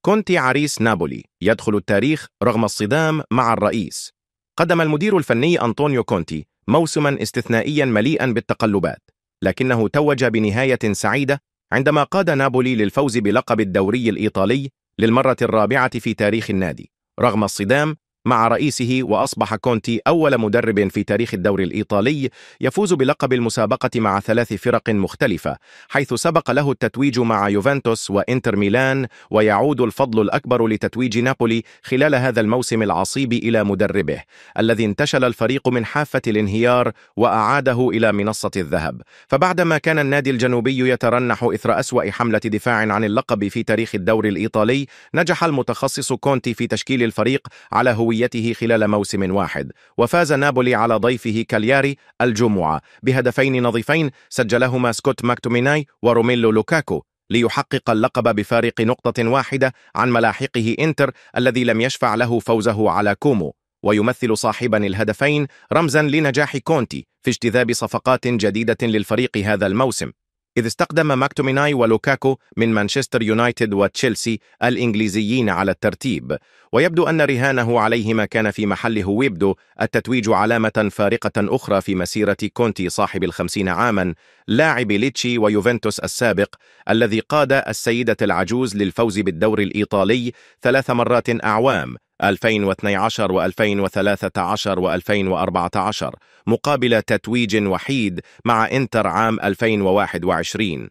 كونتي عريس نابولي يدخل التاريخ رغم الصدام مع الرئيس. قدم المدير الفني أنطونيو كونتي موسما استثنائيا مليئا بالتقلبات، لكنه توج بنهاية سعيدة عندما قاد نابولي للفوز بلقب الدوري الإيطالي للمرة الرابعة في تاريخ النادي رغم الصدام مع رئيسه. وأصبح كونتي أول مدرب في تاريخ الدوري الإيطالي يفوز بلقب المسابقة مع 3 فرق مختلفة، حيث سبق له التتويج مع يوفنتوس وإنتر ميلان، ويعود الفضل الأكبر لتتويج نابولي خلال هذا الموسم العصيب إلى مدربه الذي انتشل الفريق من حافة الانهيار وأعاده إلى منصة الذهب. فبعدما كان النادي الجنوبي يترنح إثر أسوأ حملة دفاع عن اللقب في تاريخ الدوري الإيطالي، نجح المتخصص كونتي في تشكيل الفريق على هويته خلال موسم واحد، وفاز نابولي على ضيفه كالياري الجمعة بهدفين نظيفين سجلهما سكوت ماكتوميناي وروميلو لوكاكو ليحقق اللقب بفارق نقطة واحدة عن ملاحقه إنتر الذي لم يشفع له فوزه على كومو. ويمثل صاحبا الهدفين رمزا لنجاح كونتي في اجتذاب صفقات جديدة للفريق هذا الموسم، إذ استخدم ماكتوميناي ولوكاكو من مانشستر يونايتد وتشيلسي الإنجليزيين على الترتيب. ويبدو أن رهانه عليهما كان في محله، ويبدو التتويج علامة فارقة أخرى في مسيرة كونتي صاحب 50 عاما، لاعب ليتشي ويوفنتوس السابق الذي قاد السيدة العجوز للفوز بالدوري الإيطالي 3 مرات أعوام 2012 و2013 و2014 مقابل تتويج وحيد مع إنتر عام 2021.